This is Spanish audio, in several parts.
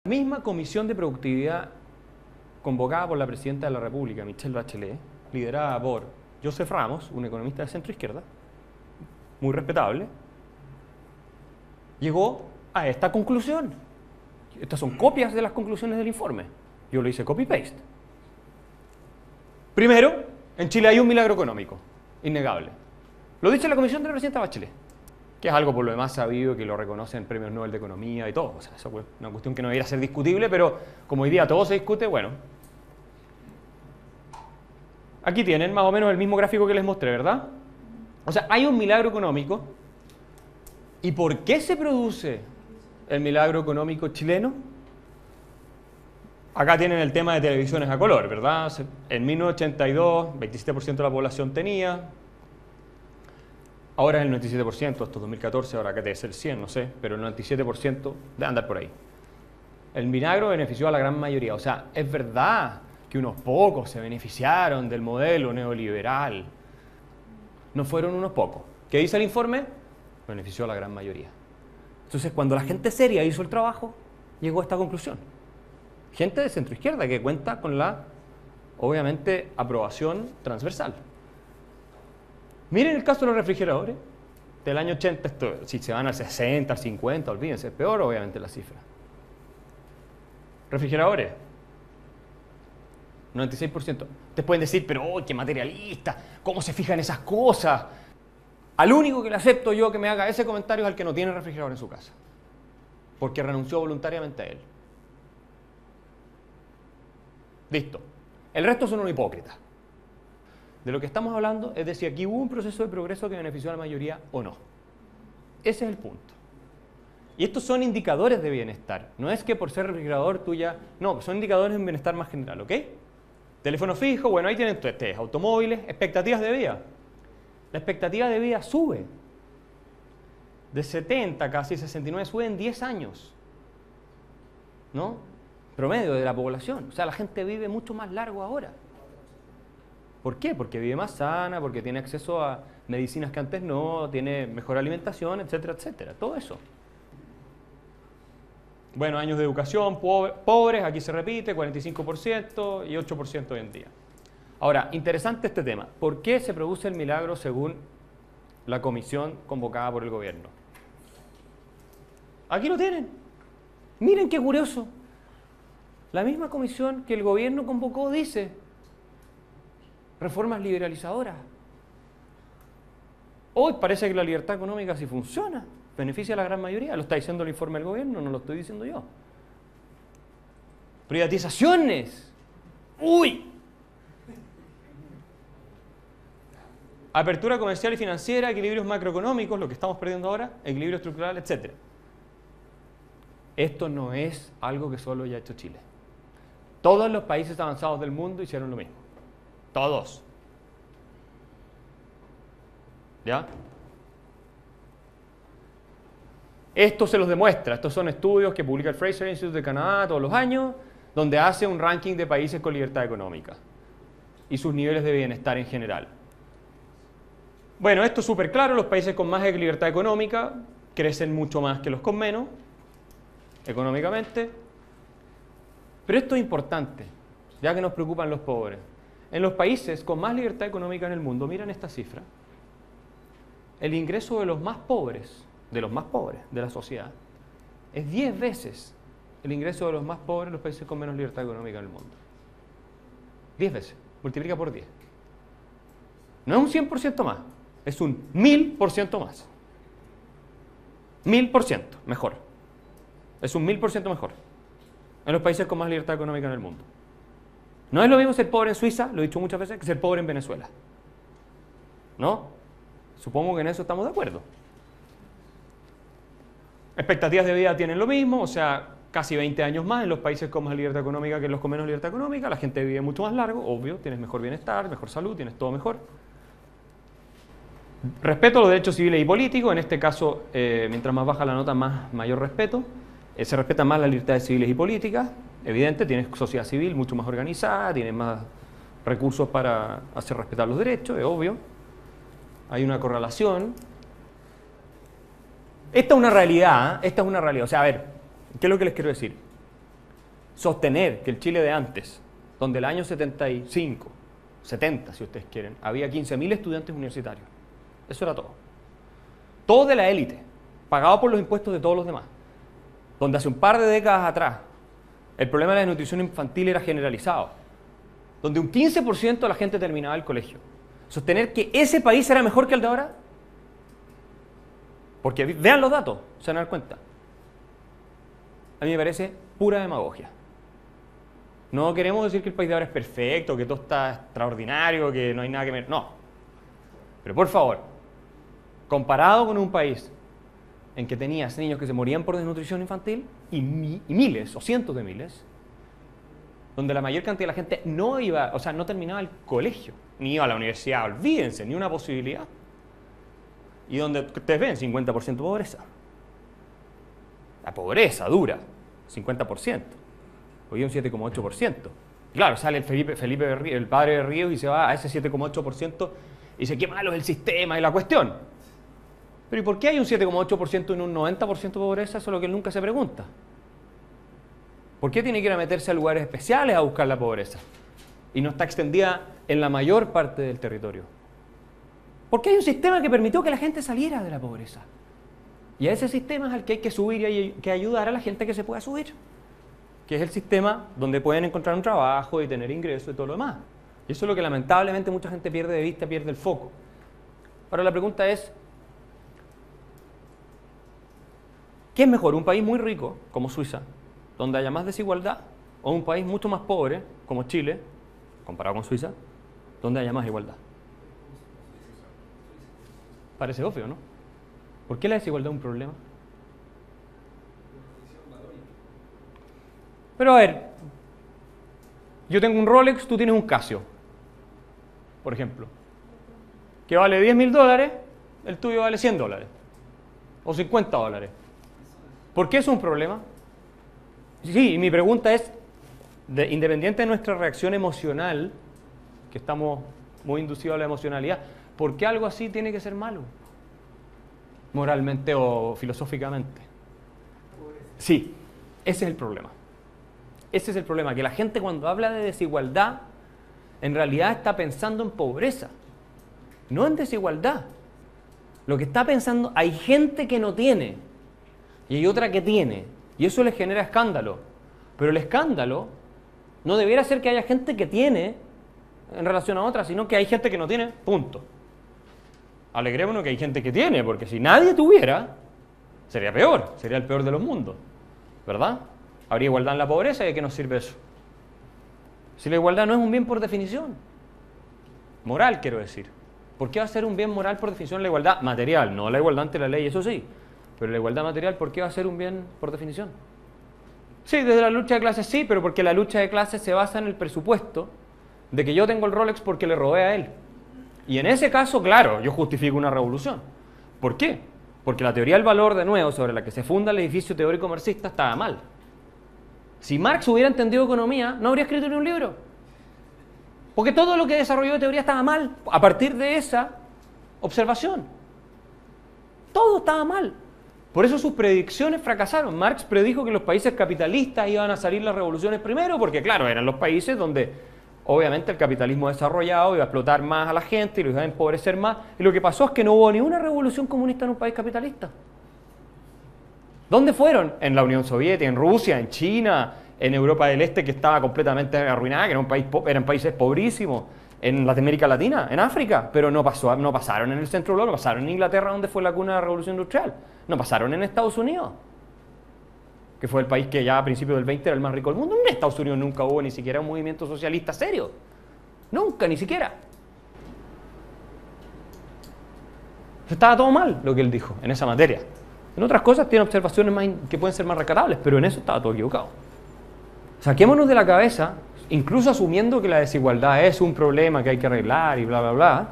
La misma comisión de productividad convocada por la presidenta de la República, Michelle Bachelet, liderada por Joseph Ramos, un economista de centro izquierda, muy respetable, llegó a esta conclusión. Estas son copias de las conclusiones del informe. Yo lo hice copy-paste. Primero, en Chile hay un milagro económico, innegable. Lo dice la comisión de la presidenta Bachelet, que es algo por lo demás sabido, que lo reconocen premios Nobel de Economía y todo. O sea, eso es una cuestión que no debería ser discutible, pero como hoy día todo se discute, bueno. Aquí tienen más o menos el mismo gráfico que les mostré, ¿verdad? O sea, hay un milagro económico. ¿Y por qué se produce el milagro económico chileno? Acá tienen el tema de televisiones a color, ¿verdad? En 1982, 27% de la población tenía. Ahora es el 97%, esto es 2014, ahora acá debe ser 100, no sé, pero el 97% debe andar por ahí. El milagro benefició a la gran mayoría. O sea, es verdad que unos pocos se beneficiaron del modelo neoliberal. No fueron unos pocos. ¿Qué dice el informe? Benefició a la gran mayoría. Entonces, cuando la gente seria hizo el trabajo, llegó a esta conclusión. Gente de centro izquierda que cuenta con la, obviamente, aprobación transversal. Miren el caso de los refrigeradores. Del año 80, si se van al 60, al 50, olvídense, es peor obviamente la cifra. Refrigeradores, 96%. Ustedes pueden decir, pero ¡oh, qué materialista! ¿Cómo se fijan esas cosas? Al único que le acepto yo que me haga ese comentario es al que no tiene refrigerador en su casa. Porque renunció voluntariamente a él. Listo. El resto son unos hipócritas. De lo que estamos hablando es de si aquí hubo un proceso de progreso que benefició a la mayoría o no. Ese es el punto. Y estos son indicadores de bienestar. No es que por ser refrigerador tú ya... No, son indicadores de bienestar más general, ¿ok? Teléfono fijo, bueno, ahí tienen ustedes automóviles, expectativas de vida. La expectativa de vida sube. De 70, casi 69, sube en 10 años. ¿No? Promedio de la población. O sea, la gente vive mucho más largo ahora. ¿Por qué? Porque vive más sana, porque tiene acceso a medicinas que antes no, tiene mejor alimentación, etcétera, etcétera. Todo eso. Bueno, años de educación, pobres, aquí se repite, 45% y 8% hoy en día. Ahora, interesante este tema. ¿Por qué se produce el milagro según la comisión convocada por el gobierno? Aquí lo tienen. Miren qué curioso. La misma comisión que el gobierno convocó dice reformas liberalizadoras. Hoy parece que la libertad económica sí funciona, beneficia a la gran mayoría. Lo está diciendo el informe del gobierno, no lo estoy diciendo yo. Privatizaciones. ¡Uy! Apertura comercial y financiera, equilibrios macroeconómicos, lo que estamos perdiendo ahora, equilibrio estructural, etc. Esto no es algo que solo haya hecho Chile. Todos los países avanzados del mundo hicieron lo mismo. Todos. ¿Ya? Esto se los demuestra. Estos son estudios que publica el Fraser Institute de Canadá todos los años, donde hace un ranking de países con libertad económica y sus niveles de bienestar en general. Bueno, esto es súper claro. Los países con más libertad económica crecen mucho más que los con menos, económicamente. Pero esto es importante, ya que nos preocupan los pobres. En los países con más libertad económica en el mundo, miren esta cifra, el ingreso de los más pobres de la sociedad es 10 veces el ingreso de los más pobres en los países con menos libertad económica en el mundo. 10 veces, multiplica por 10. No es un 100% más, es un 1000% más. 1000% mejor. Es un 1000% mejor en los países con más libertad económica en el mundo. No es lo mismo ser pobre en Suiza, lo he dicho muchas veces, que ser pobre en Venezuela. ¿No? Supongo que en eso estamos de acuerdo. Expectativas de vida tienen lo mismo, o sea, casi 20 años más en los países con más libertad económica que en los con menos libertad económica. La gente vive mucho más largo, obvio, tienes mejor bienestar, mejor salud, tienes todo mejor. Respeto a los derechos civiles y políticos, en este caso, mientras más baja la nota, mayor respeto. Se respetan más las libertades civiles y políticas. Evidente, tienes sociedad civil mucho más organizada, tienes más recursos para hacer respetar los derechos, es obvio. Hay una correlación. Esta es una realidad, esta es una realidad. O sea, a ver, ¿qué es lo que les quiero decir? sostener que el Chile de antes, donde el año 75, 70 si ustedes quieren, había 15.000 estudiantes universitarios. Eso era todo. Todo de la élite, pagado por los impuestos de todos los demás. Donde hace un par de décadas atrás el problema de la desnutrición infantil era generalizado. Donde un 15% de la gente terminaba el colegio. Sostener que ese país era mejor que el de ahora. Porque vean los datos, se van a dar cuenta. A mí me parece pura demagogia. No queremos decir que el país de ahora es perfecto, que todo está extraordinario, que no hay nada que ver. No. Pero por favor, comparado con un país en que tenías niños que se morían por desnutrición infantil y miles o cientos de miles, donde la mayor cantidad de la gente no iba, o sea, no terminaba el colegio, ni iba a la universidad, olvídense, ni una posibilidad. Y donde ustedes ven 50% de pobreza. La pobreza dura, 50%. Hoy un 7,8%. Claro, sale el Felipe el padre de Ríos y se va a ese 7,8% y dice, qué malo es el sistema y la cuestión. Pero ¿y por qué hay un 7,8% y un 90% de pobreza? Eso es lo que él nunca se pregunta. ¿Por qué tiene que ir a meterse a lugares especiales a buscar la pobreza? Y no está extendida en la mayor parte del territorio. Porque hay un sistema que permitió que la gente saliera de la pobreza. Y a ese sistema es al que hay que subir y hay que ayudar a la gente que se pueda subir. Que es el sistema donde pueden encontrar un trabajo y tener ingresos y todo lo demás. Y eso es lo que lamentablemente mucha gente pierde de vista, pierde el foco. Ahora la pregunta es, ¿qué es mejor? ¿Un país muy rico, como Suiza, donde haya más desigualdad? ¿O un país mucho más pobre, como Chile, comparado con Suiza, donde haya más igualdad? Parece obvio, ¿no? ¿Por qué la desigualdad es un problema? Pero a ver, yo tengo un Rolex, tú tienes un Casio, por ejemplo, que vale $10.000, el tuyo vale $100 o $50. ¿Por qué es un problema? Sí, y mi pregunta es, independiente de nuestra reacción emocional, que estamos muy inducidos a la emocionalidad, ¿por qué algo así tiene que ser malo? Moralmente o filosóficamente. Sí, ese es el problema. Ese es el problema, que la gente cuando habla de desigualdad, en realidad está pensando en pobreza, no en desigualdad. Lo que está pensando, hay gente que no tiene, y hay otra que tiene, y eso les genera escándalo. Pero el escándalo no debiera ser que haya gente que tiene en relación a otra, sino que hay gente que no tiene, punto. Alegrémonos que hay gente que tiene, porque si nadie tuviera, sería peor, sería el peor de los mundos, ¿verdad? Habría igualdad en la pobreza, ¿y de qué nos sirve eso? Si la igualdad no es un bien por definición, moral quiero decir. ¿Por qué va a ser un bien moral por definición la igualdad material? No la igualdad ante la ley, eso sí, pero la igualdad material, ¿por qué va a ser un bien por definición? Sí, desde la lucha de clases sí, pero porque la lucha de clases se basa en el presupuesto de que yo tengo el Rolex porque le robé a él. Y en ese caso, claro, yo justifico una revolución. ¿Por qué? Porque la teoría del valor, de nuevo, sobre la que se funda el edificio teórico marxista, estaba mal. Si Marx hubiera entendido economía, no habría escrito ni un libro. Porque todo lo que desarrolló de teoría estaba mal, a partir de esa observación. Todo estaba mal. Por eso sus predicciones fracasaron. Marx predijo que los países capitalistas iban a salir las revoluciones primero, porque claro, eran los países donde obviamente el capitalismo desarrollado iba a explotar más a la gente y los iba a empobrecer más. Y lo que pasó es que no hubo ni una revolución comunista en un país capitalista. ¿Dónde fueron? En la Unión Soviética, en Rusia, en China, en Europa del Este, que estaba completamente arruinada, que eran países pobrísimos, en América Latina, en África, pero no pasaron en el centro de Europa, no pasaron en Inglaterra, donde fue la cuna de la Revolución Industrial, no pasaron en Estados Unidos, que fue el país que ya a principios del 20 era el más rico del mundo. En Estados Unidos nunca hubo ni siquiera un movimiento socialista serio, nunca, ni siquiera. Estaba todo mal lo que él dijo en esa materia. En otras cosas tiene observaciones que pueden ser más rescatables, pero en eso estaba todo equivocado. Saquémonos de la cabeza, incluso asumiendo que la desigualdad es un problema que hay que arreglar y bla, bla, bla.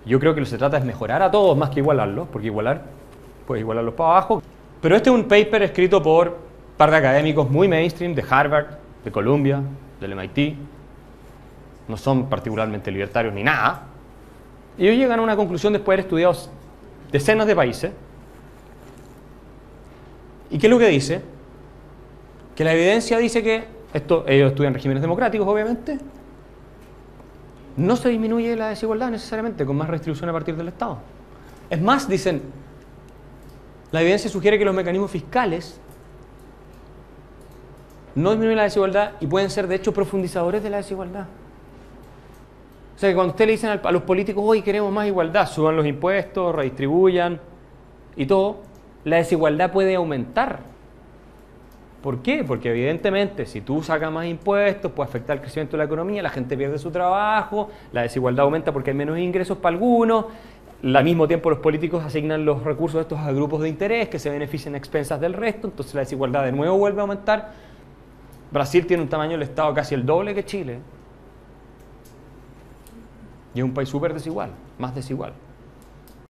Yo creo que lo que se trata es mejorar a todos más que igualarlos, porque puedes igualarlos para abajo. Pero este es un paper escrito por un par de académicos muy mainstream, de Harvard, de Columbia, del MIT. No son particularmente libertarios ni nada. Y ellos llegan a una conclusión después de haber estudiado decenas de países. ¿Y qué es lo que dice? Que la evidencia dice que, ellos estudian regímenes democráticos, obviamente, no se disminuye la desigualdad necesariamente con más redistribución a partir del Estado. Es más, dicen, la evidencia sugiere que los mecanismos fiscales no disminuyen la desigualdad y pueden ser, de hecho, profundizadores de la desigualdad. O sea, que cuando usted le dicen a los políticos, hoy queremos más igualdad, suban los impuestos, redistribuyan y todo, la desigualdad puede aumentar. ¿Por qué? Porque evidentemente si tú sacas más impuestos puede afectar el crecimiento de la economía, la gente pierde su trabajo, la desigualdad aumenta porque hay menos ingresos para algunos, al mismo tiempo los políticos asignan los recursos estos a grupos de interés que se benefician a expensas del resto, entonces la desigualdad de nuevo vuelve a aumentar. Brasil tiene un tamaño del Estado casi el doble que Chile y es un país súper desigual, más desigual.